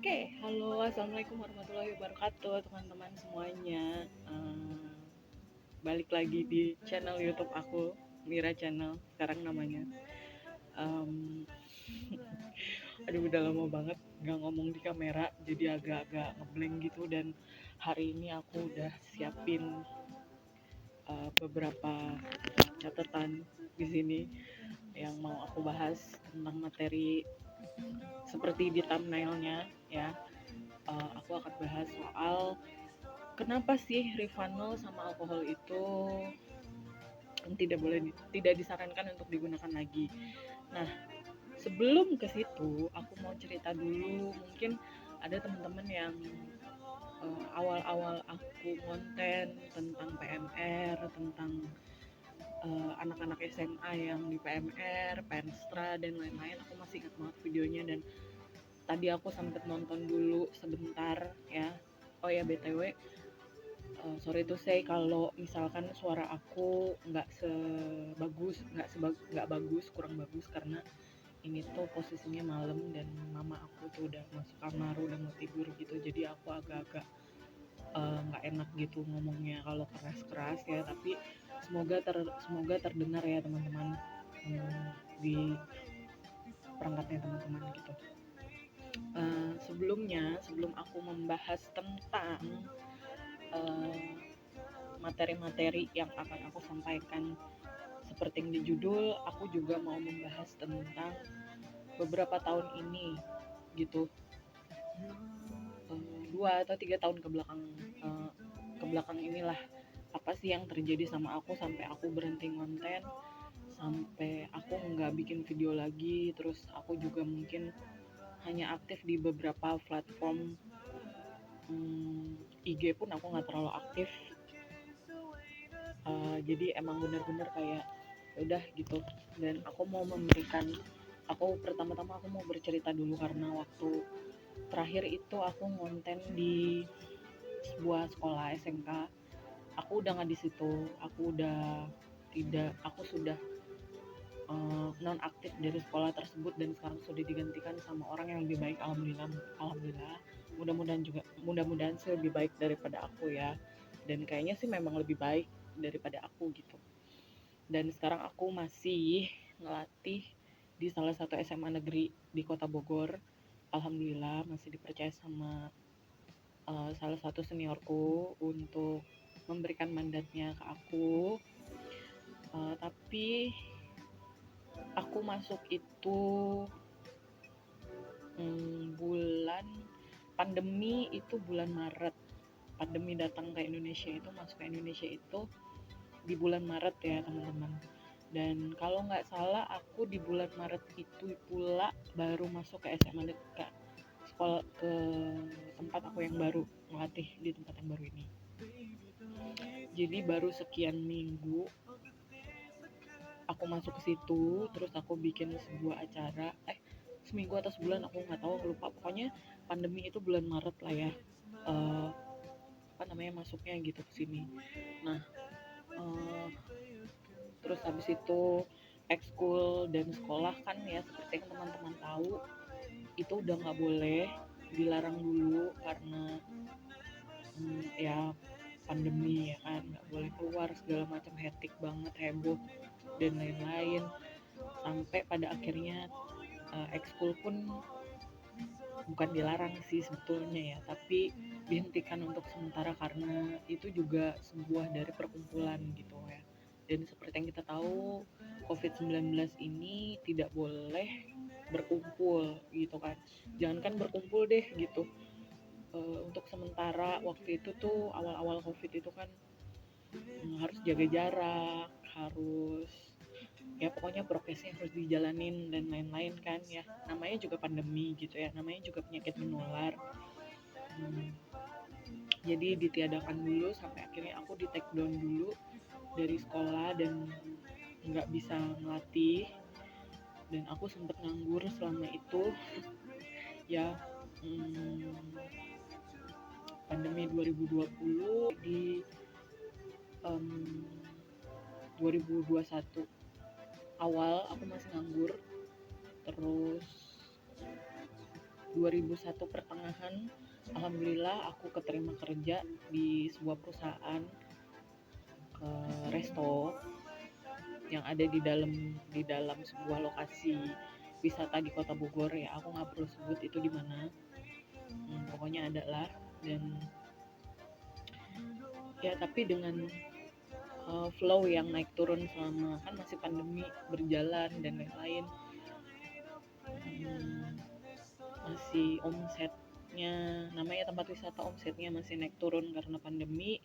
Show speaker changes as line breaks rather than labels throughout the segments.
Oke, halo, assalamualaikum warahmatullahi wabarakatuh, teman-teman semuanya. Balik lagi di channel YouTube aku, Mira Channel, sekarang namanya. Em, aduh, udah lama banget nggak ngomong di kamera, jadi agak-agak ngeblank gitu. Dan hari ini aku udah siapin beberapa catatan di sini yang mau aku bahas tentang materi seperti di thumbnailnya ya. Aku akan bahas soal kenapa sih Rivanol sama alkohol itu tidak disarankan untuk digunakan lagi. Nah, sebelum ke situ, aku mau cerita dulu. Mungkin ada teman-teman yang awal-awal aku konten tentang PMR, tentang anak-anak SMA yang di PMR, Penstra dan lain-lain. Aku masih ingat banget videonya, dan tadi aku sempat nonton dulu sebentar ya. Oh ya, BTW, sorry to say kalau misalkan suara aku nggak bagus, kurang bagus, karena ini tuh posisinya malam dan mama aku tuh udah masuk kamar, udah mau tidur gitu, jadi aku agak-agak nggak enak gitu ngomongnya kalau keras-keras ya. Tapi semoga terdengar ya teman-teman, di perangkatnya teman-teman gitu. Sebelum aku membahas tentang materi-materi yang akan aku sampaikan seperti yang di judul, aku juga mau membahas tentang beberapa tahun ini gitu, 2 atau 3 tahun ke belakang inilah, apa sih yang terjadi sama aku sampai aku berhenti konten, sampai aku nggak bikin video lagi. Terus aku juga mungkin hanya aktif di beberapa platform, IG pun aku nggak terlalu aktif. Jadi emang bener-bener kayak udah gitu. Dan aku pertama-tama aku mau bercerita dulu, karena waktu terakhir itu aku ngonten di sebuah sekolah SMK. Aku udah nggak di situ, aku sudah non aktif dari sekolah tersebut, dan sekarang sudah digantikan sama orang yang lebih baik. Alhamdulillah, mudah-mudahan sih lebih baik daripada aku ya, dan kayaknya sih memang lebih baik daripada aku gitu. Dan sekarang aku masih ngelatih di salah satu SMA negeri di Kota Bogor. Alhamdulillah masih dipercaya sama salah satu seniorku untuk memberikan mandatnya ke aku. Tapi aku masuk itu bulan pandemi, itu bulan Maret. Pandemi datang ke Indonesia itu, masuk ke Indonesia itu di bulan Maret ya teman-teman. Dan kalau nggak salah aku di bulan Maret itu pula baru masuk ke SMA, ke sekolah, ke tempat aku yang baru ngelatih di tempat yang baru ini. Jadi baru sekian minggu aku masuk ke situ, terus aku bikin sebuah acara, seminggu atau sebulan aku nggak tahu, lupa. Pokoknya pandemi itu bulan Maret lah ya, masuknya gitu ke sini. Nah, terus habis itu ekskul dan sekolah kan ya, seperti yang teman-teman tahu itu udah nggak boleh, dilarang dulu karena ya pandemi ya kan, nggak boleh keluar, segala macam, hektik banget, heboh dan lain-lain. Sampai pada akhirnya ekskul pun bukan dilarang sih sebetulnya ya, tapi dihentikan untuk sementara karena itu juga sebuah dari perkumpulan gitu ya. Dan seperti yang kita tahu, COVID-19 ini tidak boleh berkumpul gitu kan. Jangankan berkumpul deh gitu. Untuk sementara waktu itu tuh awal-awal COVID itu kan harus jaga jarak, harus ya pokoknya prokesnya harus dijalanin dan lain-lain kan ya. Namanya juga pandemi gitu ya, namanya juga penyakit menular. Jadi ditiadakan dulu sampai akhirnya aku di take down dulu dari sekolah dan nggak bisa ngelatih, dan aku sempat nganggur selama itu ya. Pandemi 2020, di 2021 awal aku masih nganggur. Terus 2001 pertengahan, alhamdulillah aku keterima kerja di sebuah perusahaan resto yang ada di dalam sebuah lokasi wisata di Kota Bogor ya. Aku nggak perlu sebut itu di mana. Pokoknya ada lah. Dan ya tapi dengan flow yang naik turun selama kan masih pandemi berjalan dan lain-lain, masih omsetnya, namanya tempat wisata, omsetnya masih naik turun karena pandemi.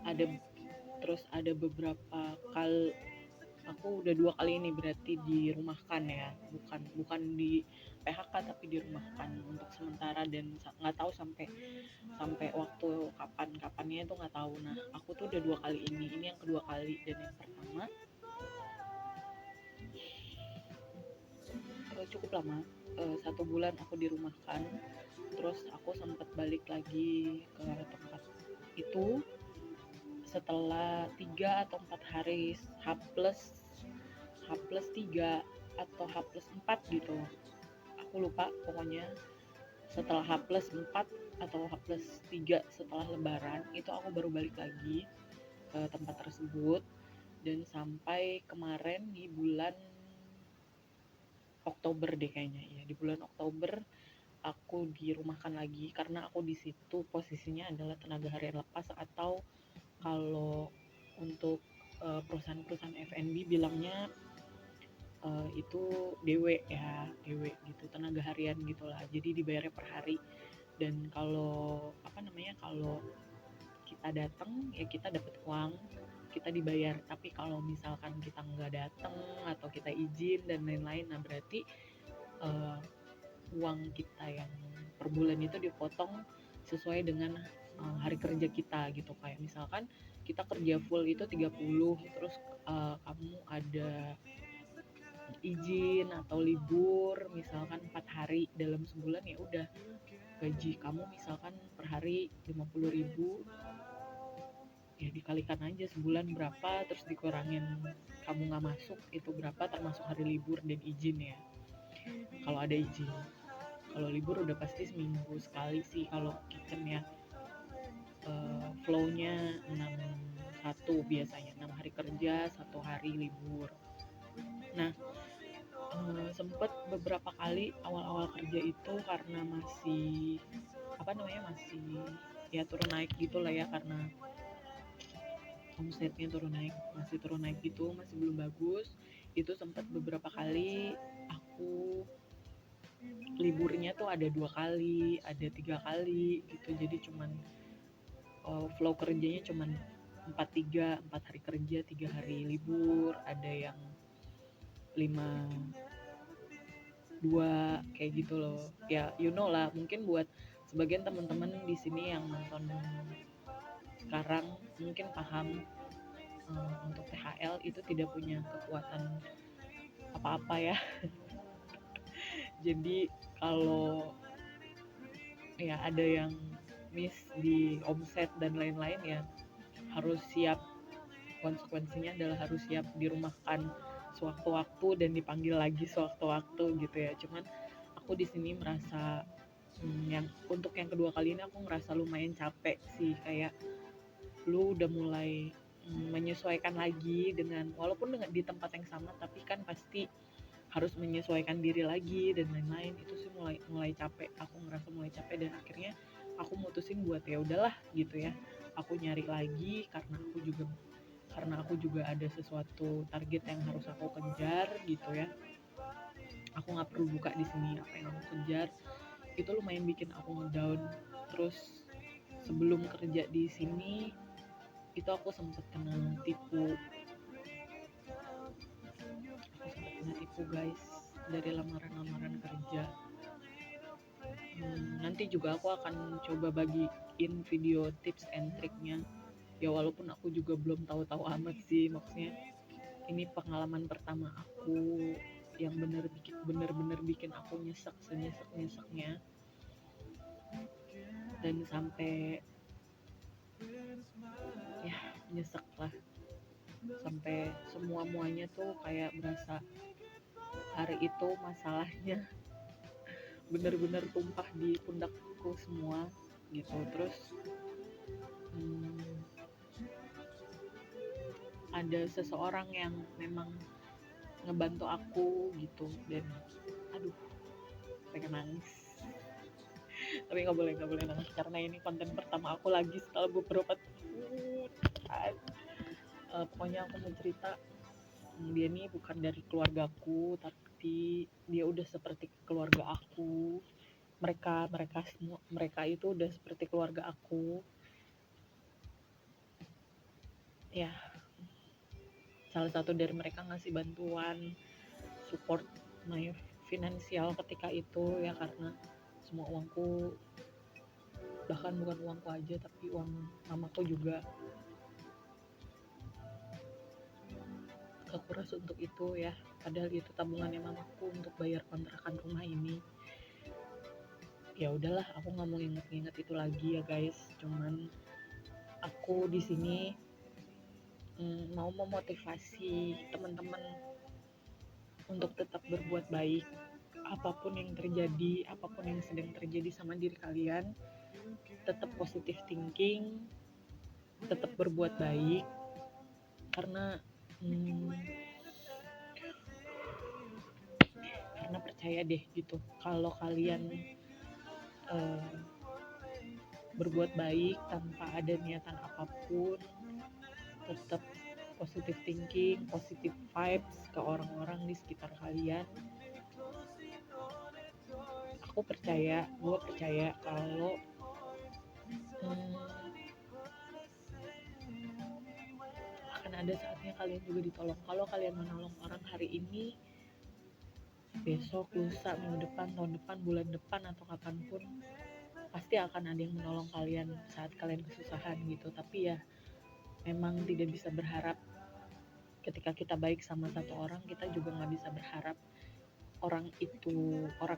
Ada beberapa kali, aku udah 2 kali ini berarti dirumahkan ya, bukan di PHK tapi dirumahkan untuk sementara, dan nggak tahu sampai waktu kapannya itu nggak tahu. Nah, aku tuh udah 2 kali ini yang kedua kali. Dan yang pertama cukup lama, 1 bulan aku dirumahkan, terus aku sempat balik lagi ke tempat itu setelah 3 atau 4 hari, H plus 3 atau H plus 4 gitu, aku lupa. Pokoknya setelah H plus 4 atau H plus 3 setelah lebaran itu aku baru balik lagi ke tempat tersebut. Dan sampai kemarin di bulan Oktober deh kayaknya ya, di bulan Oktober aku dirumahkan lagi karena aku di situ posisinya adalah tenaga harian lepas, atau kalau untuk perusahaan-perusahaan F&B bilangnya itu DW ya, DW gitu, tenaga harian gitulah. Jadi dibayarnya per hari. Dan kalau kalau kita datang ya kita dapat uang, kita dibayar. Tapi kalau misalkan kita nggak datang atau kita izin dan lain-lain, nah berarti uang kita yang per bulan itu dipotong sesuai dengan hari kerja kita gitu. Kayak misalkan kita kerja full itu 30, terus kamu ada izin atau libur misalkan 4 hari dalam sebulan, ya udah gaji kamu misalkan per hari 50.000, ya dikalikan aja sebulan berapa, terus dikurangin kamu nggak masuk itu berapa, termasuk hari libur dan izin ya, kalau ada izin. Kalau libur udah pasti seminggu sekali sih kalau kitchen ya. Flow-nya 6 biasanya, 6 hari kerja, 1 hari libur. Nah, sempet beberapa kali awal-awal kerja itu karena masih masih ya turun naik gitu lah ya, karena omsetnya masih turun naik gitu, masih belum bagus. Itu sempat beberapa kali aku liburnya tuh ada 2 kali, ada 3 kali gitu. Jadi cuman flow kerjanya cuman 4 hari kerja, 3 hari libur, ada yang 5-2 kayak gitu loh. Ya you know lah, mungkin buat sebagian teman-teman di sini yang nonton sekarang mungkin paham, untuk THL itu tidak punya kekuatan apa-apa ya. Jadi kalau ya ada yang miss di omset dan lain-lain, ya harus siap, konsekuensinya adalah harus siap dirumahkan sewaktu-waktu dan dipanggil lagi sewaktu-waktu gitu ya. Cuman aku di sini merasa yang untuk yang kedua kali ini aku ngerasa lumayan capek sih, kayak lu udah mulai menyesuaikan lagi dengan, walaupun dengan di tempat yang sama, tapi kan pasti harus menyesuaikan diri lagi dan lain-lain. Itu sih mulai capek, aku ngerasa mulai capek. Dan akhirnya aku mutusin buat ya udahlah gitu ya, aku nyari lagi karena aku juga ada sesuatu target yang harus aku kejar gitu ya. Aku nggak perlu buka di sini apa yang aku kejar. Itu lumayan bikin aku ngedown. Terus sebelum kerja di sini itu aku sempet kena tipu guys, dari lamaran kerja. Nanti juga aku akan coba bagiin video tips and triknya ya, walaupun aku juga belum tahu-tahu amat sih. Maksudnya ini pengalaman pertama aku yang bener-bener bikin aku nyeseknya, dan sampai ya nyesek lah, sampai muanya tuh kayak berasa hari itu masalahnya bener-bener tumpah di pundakku semua gitu. Terus ada seseorang yang memang ngebantu aku gitu, dan aduh pengen nangis. Tapi nggak boleh nangis karena ini konten pertama aku lagi setelah beberapa tahun. Pokoknya aku mau cerita, dia nih bukan dari keluargaku, tapi dia udah seperti keluarga aku. Mereka semua, mereka itu udah seperti keluarga aku ya. Salah satu dari mereka ngasih bantuan, support my finansial ketika itu ya, karena semua uangku, bahkan bukan uangku aja tapi uang mamaku juga kekuras untuk itu ya. Padahal itu tabungannya mamaku untuk bayar kontrakan rumah ini. Ya udahlah, aku nggak mau inget-inget itu lagi ya guys. Cuman aku di sini mau memotivasi teman-teman untuk tetap berbuat baik. Apapun yang terjadi, apapun yang sedang terjadi sama diri kalian, tetap positive thinking, tetap berbuat baik. Karena percaya deh gitu, kalau kalian berbuat baik tanpa ada niatan apapun, tetap positive thinking, positive vibes ke orang-orang di sekitar kalian, gue percaya kalau akan ada saatnya kalian juga ditolong. Kalau kalian menolong orang hari ini, besok, lusa, minggu depan, tahun depan, bulan depan, atau kapanpun, pasti akan ada yang menolong kalian saat kalian kesusahan gitu. Tapi ya memang tidak bisa berharap ketika kita baik sama satu orang, kita juga nggak bisa berharap orang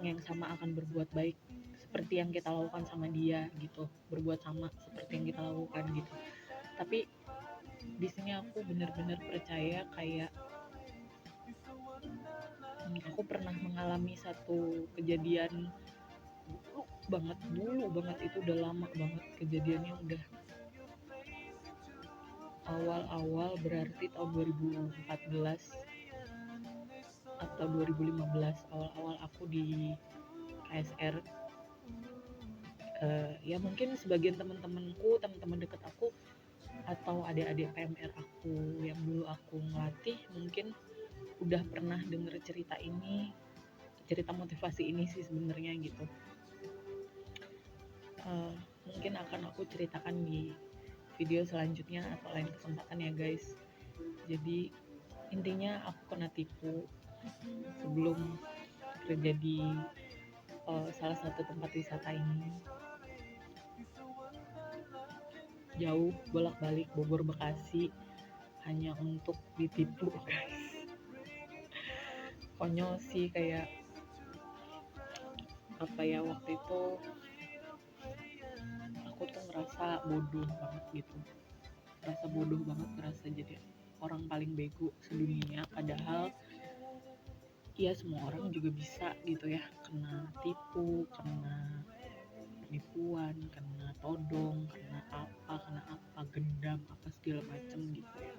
yang sama akan berbuat baik seperti yang kita lakukan sama dia gitu, berbuat sama seperti yang kita lakukan gitu. Tapi di sini aku benar-benar percaya, kayak aku pernah mengalami satu kejadian dulu banget, itu udah lama banget kejadiannya, udah awal-awal, berarti tahun 2014 atau 2015, awal-awal aku di KSR. Ya mungkin sebagian teman-teman dekat aku atau adik-adik PMR aku yang dulu aku ngelatih mungkin udah pernah denger cerita motivasi ini sih sebenarnya gitu. Mungkin akan aku ceritakan di video selanjutnya atau lain kesempatan ya guys. Jadi intinya aku kena tipu sebelum kerja di salah satu tempat wisata ini. Jauh bolak-balik Bogor Bekasi hanya untuk ditipu guys. Konyol sih, kayak apa ya, waktu itu aku tuh ngerasa bodoh banget, ngerasa jadi orang paling bego sedunia. Padahal ya semua orang juga bisa gitu ya, kena tipu, kena penipuan, kena todong, kena apa, gendam, apa segala macem gitu ya.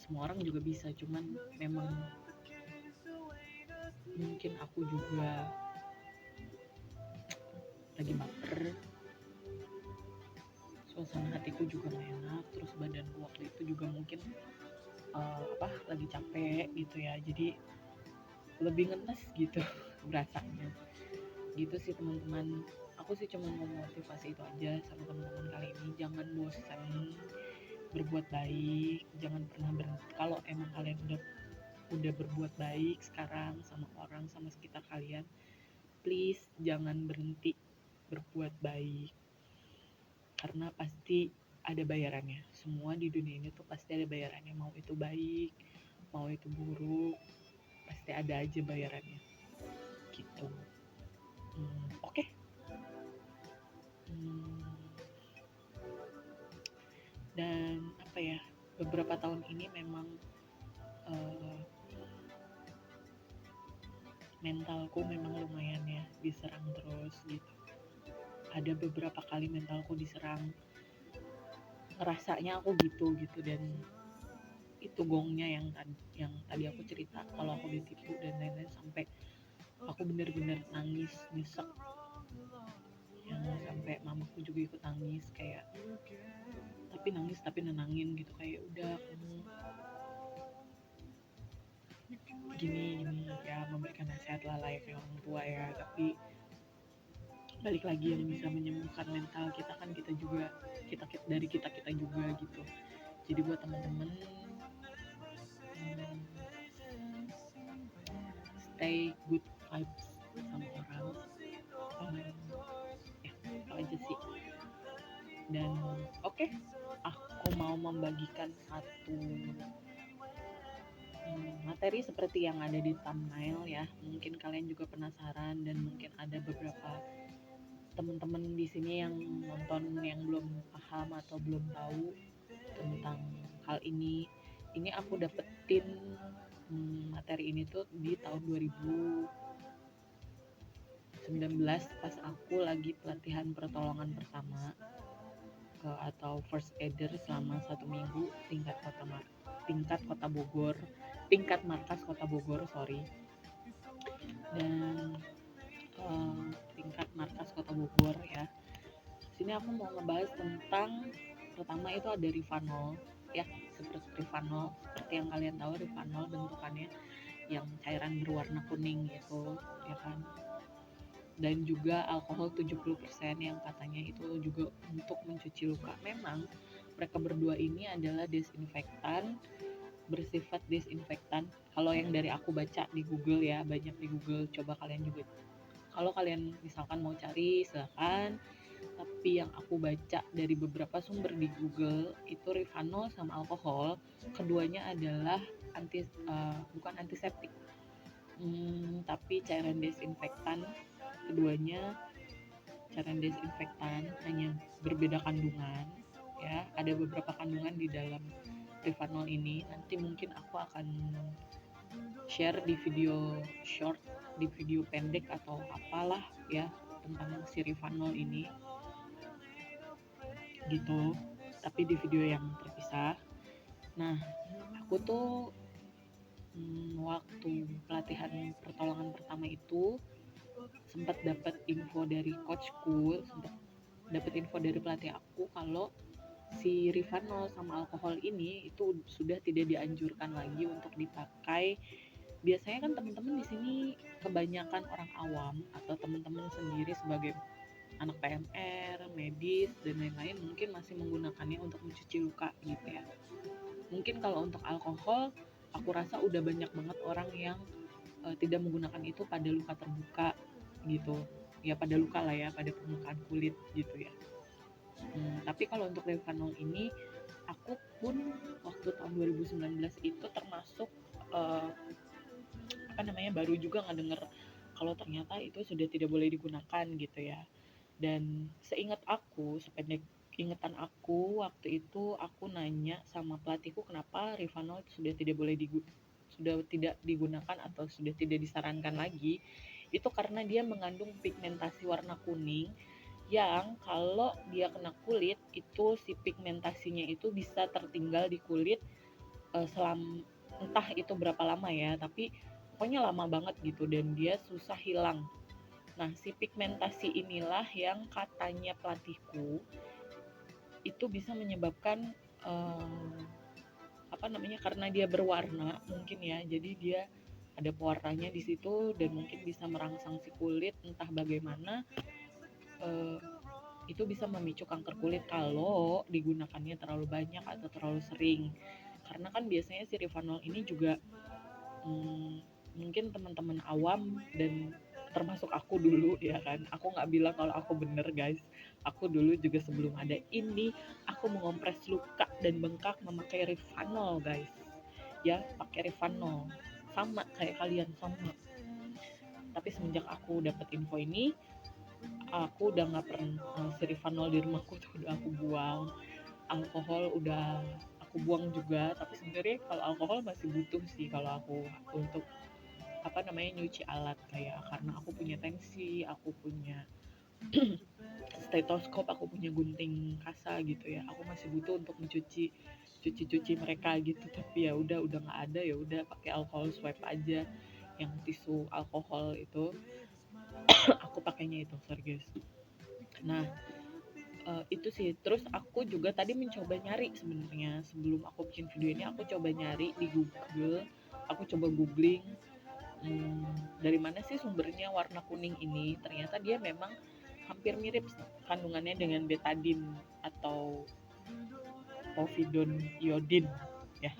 Semua orang juga bisa, cuman memang mungkin aku juga lagi baper, suasana hatiku juga gak enak, terus badanku waktu itu juga mungkin lagi capek gitu ya, jadi lebih ngenes gitu berasanya gitu sih teman-teman. Aku sih cuma mau motivasi itu aja sama teman-teman kali ini, jangan bosan berbuat baik, jangan pernah berhenti. Kalau emang kalian udah berbuat baik sekarang sama orang, sama sekitar kalian, please jangan berhenti berbuat baik, karena pasti ada bayarannya. Semua di dunia ini tuh pasti ada bayarannya, mau itu baik, mau itu buruk, pasti ada aja bayarannya gitu. Oke. Dan apa ya, beberapa tahun ini memang mental mentalku memang lumayan ya diserang terus gitu. Ada beberapa kali mentalku diserang, ngerasanya aku gitu dan itu gongnya yang tadi aku cerita kalau aku ditipu dan lain-lain, sampai aku bener-bener nangis nyesek, yang sampai mamaku juga ikut nangis, kayak tapi nangis tapi nenangin gitu, kayak udah kamu gini ya, memberikan nasihat lah layaknya orang tua ya. Tapi balik lagi, yang bisa menyembuhkan mental kita kan kita juga, dari kita juga gitu. Jadi buat teman-teman, stay good vibes sama orang, ya itu aja sih. Dan oke, aku mau membagikan satu materi seperti yang ada di thumbnail ya. Mungkin kalian juga penasaran, dan mungkin ada beberapa teman-teman di sini yang nonton yang belum paham atau belum tahu tentang hal ini. Ini aku dapetin materi ini tuh di tahun 2019 pas aku lagi pelatihan pertolongan pertama atau first aider selama 1 minggu tingkat markas Kota Bogor, dan tingkat markas Kota Bogor ya. Sini aku mau ngebahas tentang, pertama itu ada Rivanol ya, seperti yang kalian tahu, Rivanol bentukannya yang cairan berwarna kuning gitu ya kan. Dan juga alkohol 70% yang katanya itu juga untuk mencuci luka. Memang mereka berdua ini adalah bersifat desinfektan. Kalau yang dari aku baca di Google ya, banyak di Google, coba kalian juga, kalau kalian misalkan mau cari silakan. Tapi yang aku baca dari beberapa sumber di Google itu Rivanol sama alkohol, keduanya adalah bukan antiseptik, tapi cairan desinfektan. Keduanya cairan desinfektan, hanya berbeda kandungan ya. Ada beberapa kandungan di dalam Rivanol ini. Nanti mungkin aku akan share di video short, di video pendek atau apalah ya tentang si Rivanol ini gitu, tapi di video yang terpisah. Nah, aku tuh waktu pelatihan pertolongan pertama itu sempat dapat info dari coachku, sempat dapat info dari pelatih aku kalau si Rivanol sama alkohol ini itu sudah tidak dianjurkan lagi untuk dipakai. Biasanya kan teman-teman di sini kebanyakan orang awam atau teman-teman sendiri sebagai anak PMR, medis dan lain-lain mungkin masih menggunakannya untuk mencuci luka gitu ya. Mungkin kalau untuk alkohol, aku rasa udah banyak banget orang yang tidak menggunakan itu pada luka terbuka gitu. Ya pada luka lah ya, pada permukaan kulit gitu ya. Tapi kalau untuk Rivanol ini, aku pun waktu tahun 2019 itu termasuk baru juga ngedenger kalau ternyata itu sudah tidak boleh digunakan gitu ya. Dan sependek ingetan aku waktu itu, aku nanya sama pelatihku kenapa Rivanol sudah tidak digunakan atau sudah tidak disarankan lagi. Itu karena dia mengandung pigmentasi warna kuning yang kalau dia kena kulit itu si pigmentasinya itu bisa tertinggal di kulit entah itu berapa lama ya, tapi pokoknya lama banget gitu, dan dia susah hilang. Nah, si pigmentasi inilah yang katanya pelatihku itu bisa menyebabkan karena dia berwarna mungkin ya, jadi dia ada pewarnanya di situ dan mungkin bisa merangsang si kulit, entah bagaimana itu bisa memicu kanker kulit kalau digunakannya terlalu banyak atau terlalu sering. Karena kan biasanya si Rivanol ini juga mungkin teman-teman awam dan termasuk aku dulu ya kan, aku nggak bilang kalau aku bener guys, aku dulu juga sebelum ada ini aku mengompres luka dan bengkak memakai Rivanol guys ya, pakai Rivanol sama kayak kalian sama. Tapi semenjak aku dapat info ini, aku udah nggak pernah si Rivanol di rumahku tuh udah aku buang, alkohol udah aku buang juga. Tapi sebenarnya kalau alkohol masih butuh sih kalau aku untuk nyuci alat, kayak karena aku punya tensi, aku punya stetoskop, aku punya gunting kasa gitu ya, aku masih butuh untuk cuci mereka gitu. Tapi ya udah nggak ada, ya udah pakai alcohol swipe aja, yang tisu alkohol itu. Aku pakainya itu, sorry guys. Nah, itu sih. Terus aku juga tadi mencoba nyari, sebenarnya sebelum aku bikin video ini aku coba nyari di Google, aku coba googling, dari mana sih sumbernya warna kuning ini. Ternyata dia memang hampir mirip kandungannya dengan betadine atau povidone iodine ya,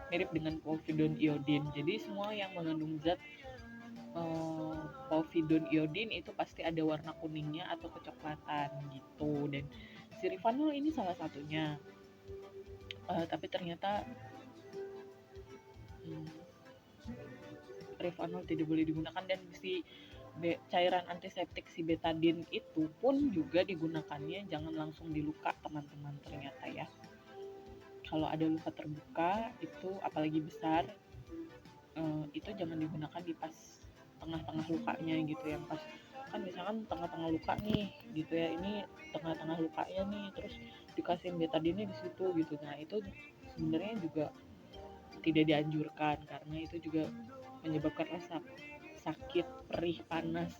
mirip dengan povidone iodine. Jadi semua yang mengandung zat povidone iodine itu pasti ada warna kuningnya atau kecoklatan gitu. Dan sirifanol ini salah satunya. Tapi ternyata rifanol tidak boleh digunakan, dan si cairan antiseptik si betadine itu pun juga digunakannya jangan langsung di luka, teman-teman, ternyata ya. Kalau ada luka terbuka itu apalagi besar, itu jangan digunakan di pas tengah-tengah lukanya gitu ya. Pas kan misalkan tengah-tengah luka nih gitu ya, ini tengah-tengah lukanya nih, terus dikasihin betadine di situ gitu. Nah itu sebenarnya juga tidak dianjurkan, karena itu juga menyebabkan rasa sakit, perih, panas,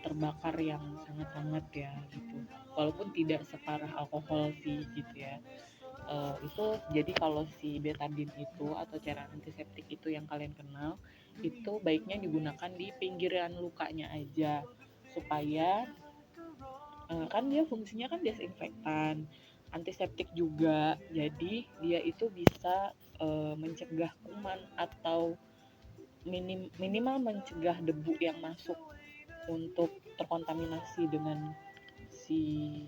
terbakar yang sangat-sangat ya gitu. Walaupun tidak separah alkohol sih gitu ya. Itu jadi kalau si betadine itu atau cairan antiseptik itu yang kalian kenal, itu baiknya digunakan di pinggiran lukanya aja, supaya kan dia fungsinya kan desinfektan, antiseptik juga, jadi dia itu bisa mencegah kuman atau minimal mencegah debu yang masuk untuk terkontaminasi dengan si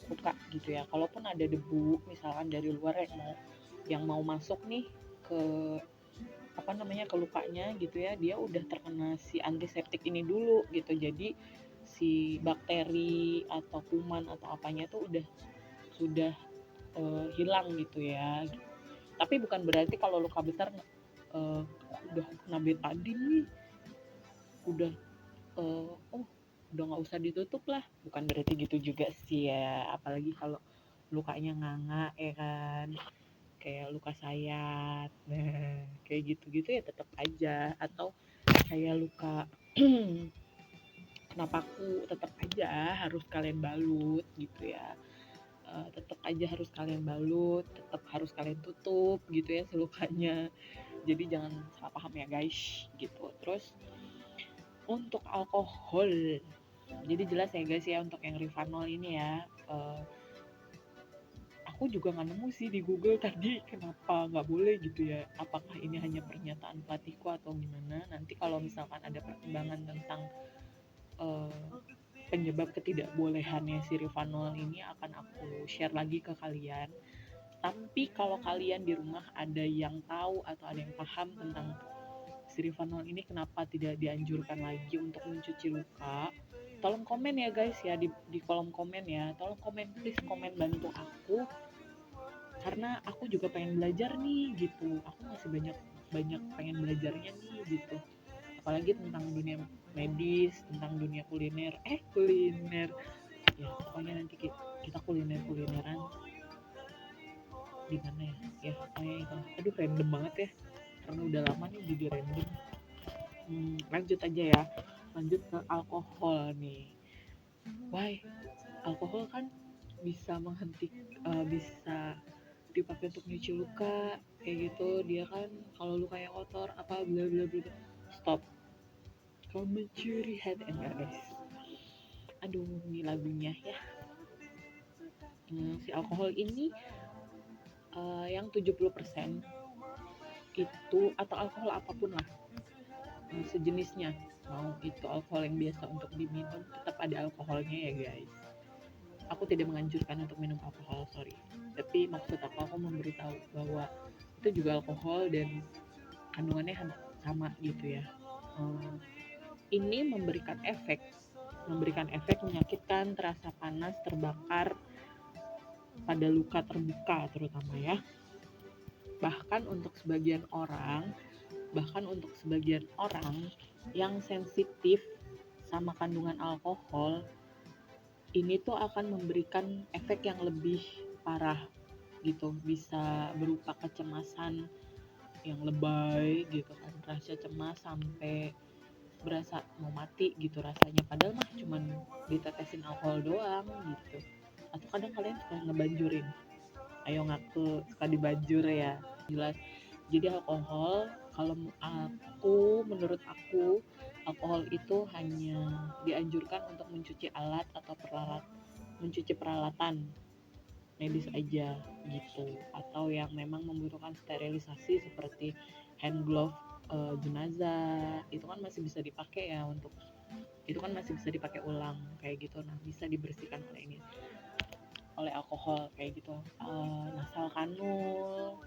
luka gitu ya. Kalaupun ada debu misalkan dari luar yang mau masuk nih ke ke lukanya gitu ya, dia udah terkena si antiseptik ini dulu gitu. Jadi si bakteri atau kuman atau apanya tuh sudah hilang gitu ya. Tapi bukan berarti kalau luka besar udah kena betadine nih, udah udah nggak usah ditutup lah, bukan berarti gitu juga sih ya. Apalagi kalau lukanya nganga ya kan, kayak luka sayat, nah kayak gitu-gitu ya tetap aja. Atau kayak luka kena paku, tetap aja harus kalian balut gitu ya. Tetap aja harus kalian balut, tetap harus kalian tutup gitu ya selukanya. Jadi jangan salah paham ya guys gitu. Terus untuk alkohol, jadi jelas ya guys ya, untuk yang rifanol ini ya, aku juga nggak nemu sih di Google tadi kenapa nggak boleh gitu ya. Apakah ini hanya pernyataan pelatihku atau gimana? Nanti kalau misalkan ada perkembangan tentang penyebab ketidakbolehannya si rifanol ini akan aku share lagi ke kalian. Tapi kalau kalian di rumah ada yang tahu atau ada yang paham tentang si rifanol ini kenapa tidak dianjurkan lagi untuk mencuci luka, tolong komen ya guys ya, di kolom komen ya. Tolong komen, please komen, bantu aku, karena aku juga pengen belajar nih gitu. Aku masih banyak pengen belajarnya nih gitu, apalagi tentang dunia medis, tentang dunia kuliner ya. Pokoknya nanti kita kulineran di mana ya pokoknya itu. Aduh random banget ya, karena udah lama nih jadi random. Lanjut aja ya, lanjut ke alkohol nih. Why alkohol kan bisa bisa dipakai untuk nyuci luka kayak gitu. Dia kan kalau lukanya kotor apa bla bla bla. Stop, kau mencuri hati enggak guys. Aduh ini lagunya ya. Si alkohol ini yang 70% itu, atau alkohol apapun lah sejenisnya, mau itu alkohol yang biasa untuk diminum, tetap ada alkoholnya ya guys. Aku tidak menganjurkan untuk minum alkohol, sorry. Tapi maksud aku memberitahu bahwa itu juga alkohol dan kandungannya sama gitu ya. Ini memberikan efek menyakitkan, terasa panas, terbakar pada luka terbuka terutama ya. Bahkan untuk sebagian orang Bahkan untuk sebagian orang yang sensitif sama kandungan alkohol, ini tuh akan memberikan efek yang lebih parah gitu, bisa berupa kecemasan yang lebay gitu kan, rasa cemas sampai berasa mau mati gitu rasanya, padahal mah cuman ditetesin alkohol doang gitu. Atau kadang kalian suka ngebanjurin, ayo ngaku suka dibanjur ya, jelas. Jadi alkohol, kalau menurut aku alkohol itu hanya dianjurkan untuk mencuci alat atau mencuci peralatan medis aja gitu, atau yang memang membutuhkan sterilisasi seperti hand glove jenazah, itu kan masih bisa dipakai ya, untuk itu kan masih bisa dipakai ulang kayak gitu. Nah, bisa dibersihkan oleh alkohol kayak gitu. Nasal kanul,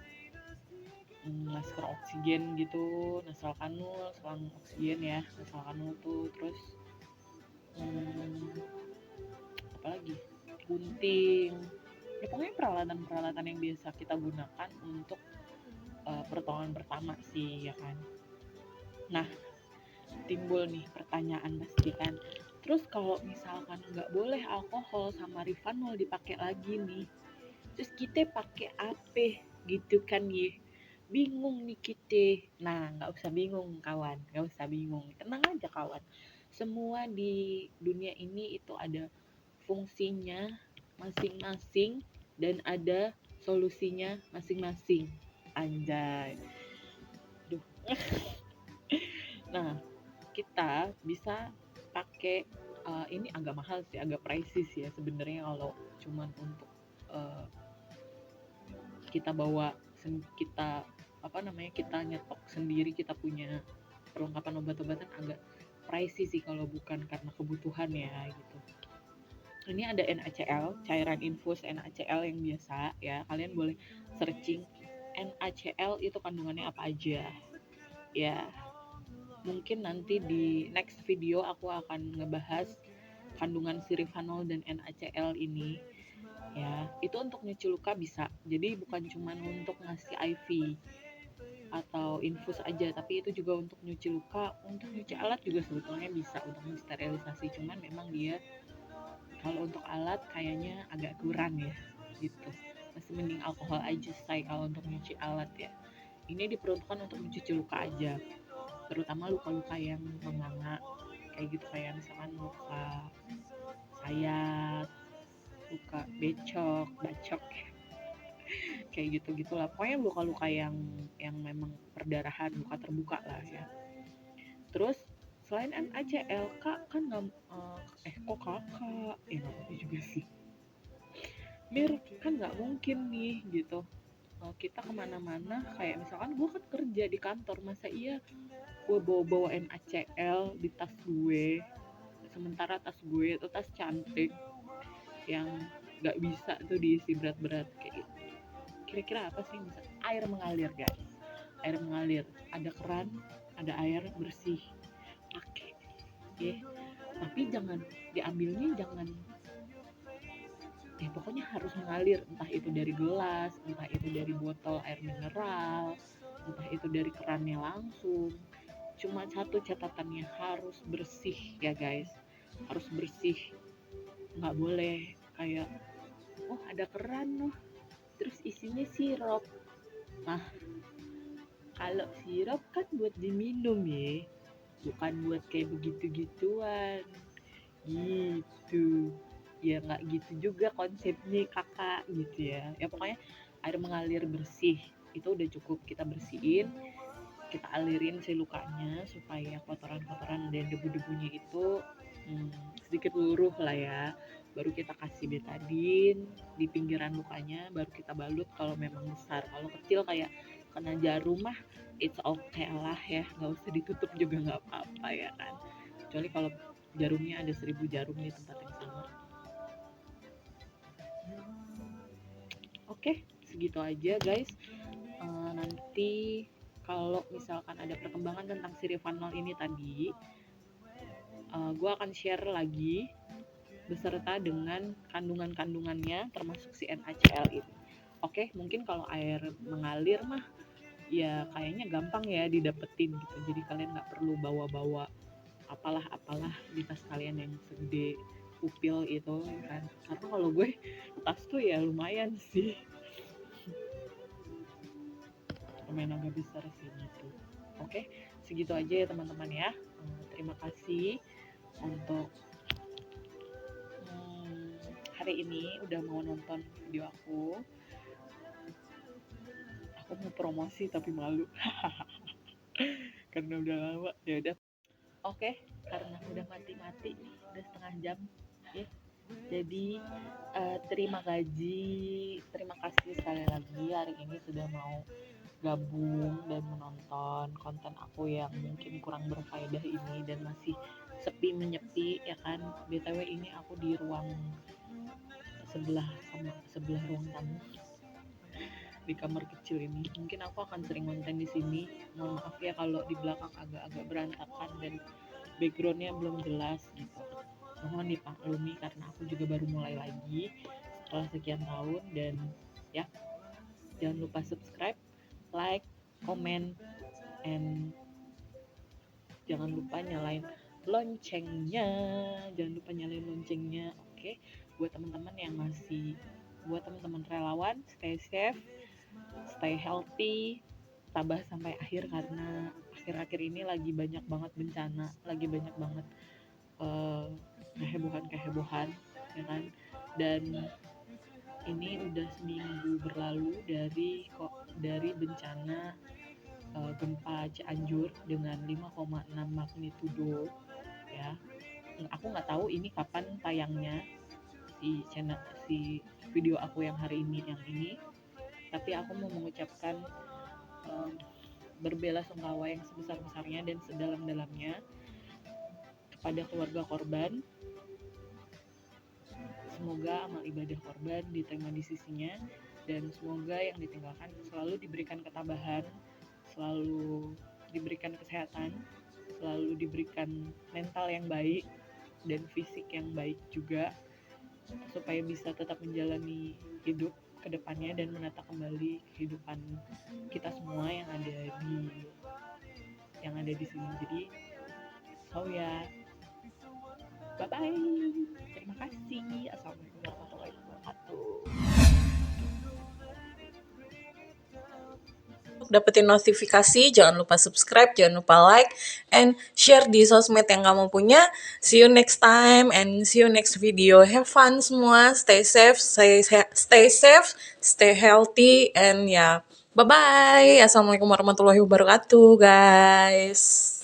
masker oksigen gitu, nasal kanul, selang oksigen ya, nasal kanul tuh. Terus apalagi, gunting, ya pokoknya peralatan-peralatan yang biasa kita gunakan untuk pertolongan pertama sih ya kan. Nah, timbul nih pertanyaan pasti kan, terus kalau misalkan nggak boleh alkohol sama Rivanol dipakai lagi nih, terus kita pakai apa gitu kan ya, bingung nih kita. Nah, nggak usah bingung kawan, nggak usah bingung, tenang aja kawan, semua di dunia ini itu ada fungsinya masing-masing dan ada solusinya masing-masing, anjay. Duh. Nah, kita bisa pakai ini agak mahal sih, agak pricey sih ya sebenarnya, kalau cuman untuk uh, kita bawa kita kita nyetok sendiri, kita punya perlengkapan obat-obatan, agak pricey sih kalau bukan karena kebutuhan ya gitu. Ini ada NaCl, cairan infus NaCl yang biasa ya, kalian boleh searching NaCl itu kandungannya apa aja ya. Mungkin nanti di next video aku akan ngebahas kandungan sirifanol dan NaCl ini ya. Itu untuk nyuci luka bisa, jadi bukan cuma untuk ngasih IV atau infus aja, tapi itu juga untuk nyuci luka. Untuk nyuci alat juga sebetulnya bisa untuk mensterilisasi, cuman memang dia kalau untuk alat kayaknya agak kurang ya gitu, masih mending alkohol aja say kalau untuk nyuci alat ya. Ini diperuntukkan untuk mencuci luka aja, terutama luka-luka yang menganga kayak gitu, kayak misalkan luka sayat, luka bacok kayak gitu gitulah, pokoknya luka-luka yang memang perdarahan, luka terbuka lah ya. Terus selain NaCl, kak kan nggak kok kakak nggak apa juga sih, Mir, kan nggak mungkin nih gitu kita kemana-mana, kayak misalkan gue kan kerja di kantor, masa iya gue bawa NaCl di tas gue, sementara tas gue itu tas cantik yang nggak bisa tuh diisi berat-berat kayak gitu. Kira-kira apa sih yang bisa? Air mengalir guys, air mengalir, ada keran, ada air bersih, pakai ya. Tapi jangan diambilnya, jangan pokoknya harus mengalir, entah itu dari gelas, entah itu dari botol air mineral, entah itu dari kerannya langsung. Cuma satu catatannya, harus bersih ya guys, harus bersih. Nggak boleh kayak oh ada keran loh terus isinya sirup. Nah, kalau sirup kan buat diminum ya, bukan buat kayak begitu-gituan gitu ya. Nggak gitu juga konsepnya kakak gitu ya. Ya pokoknya air mengalir bersih itu udah cukup, kita bersihin, kita alirin si lukanya supaya kotoran-kotoran dan debu-debunya itu sedikit luruh lah ya. Baru kita kasih betadine di pinggiran lukanya, baru kita balut kalau memang besar. Kalau kecil kayak kena jarum mah it's okay lah ya, nggak usah ditutup juga nggak apa-apa ya kan, kecuali kalau jarumnya ada 1000 jarum di tempat yang sama. Oke, segitu aja guys. Nanti kalau misalkan ada perkembangan tentang sirifanol ini tadi, gue akan share lagi beserta dengan kandungan-kandungannya termasuk si NaCl ini. Oke, mungkin kalau air mengalir mah ya kayaknya gampang ya didapetin gitu. Jadi kalian nggak perlu bawa-bawa apalah di tas kalian yang segede upil itu ya kan. Karena kalau gue tas tuh ya lumayan sih, lumayan agak besar sih gitu. Oke, segitu aja ya teman-teman ya. Terima kasih untuk hari ini udah mau nonton video aku. Aku mau promosi tapi malu karena udah lama. Ya udah. Oke, karena udah mati-mati nih, udah setengah jam ya. Jadi terima kasih sekali lagi hari ini sudah mau gabung dan menonton konten aku yang mungkin kurang berfaedah ini dan masih sepi menyepi ya kan. BTW ini aku di ruang sebelah ruang tamu, di kamar kecil ini. Mungkin aku akan sering konten di sini. Mohon maaf ya kalau di belakang agak-agak berantakan dan backgroundnya belum jelas gitu. Mohon dimaklumi karena aku juga baru mulai lagi setelah sekian tahun. Dan ya, jangan lupa subscribe, like, comment, and jangan lupa nyalain loncengnya. Oke, buat teman-teman yang buat teman-teman relawan, stay safe, stay healthy, tabah sampai akhir karena akhir-akhir ini lagi banyak banget bencana, lagi banyak banget kehebohan ya kan. Dan ini udah seminggu berlalu dari bencana gempa Cianjur dengan 5,6 magnitudo ya. Aku nggak tahu ini kapan tayangnya si video aku yang hari ini tapi aku mau mengucapkan berbelasungkawa yang sebesar-besarnya dan sedalam-dalamnya kepada keluarga korban. Semoga amal ibadah korban diterima di sisinya, dan semoga yang ditinggalkan selalu diberikan ketabahan, selalu diberikan kesehatan, selalu diberikan mental yang baik dan fisik yang baik juga, supaya bisa tetap menjalani hidup ke depannya dan menata kembali kehidupan kita semua yang ada di sini. Jadi ya, bye bye. Terima kasih. Assalamualaikum warahmatullahi wabarakatuh.
Dapetin notifikasi, jangan lupa subscribe, jangan lupa like, and share di sosmed yang kamu punya. See you next time and see you next video. Have fun semua, stay safe, stay healthy, and ya, bye-bye. Assalamualaikum warahmatullahi wabarakatuh, guys.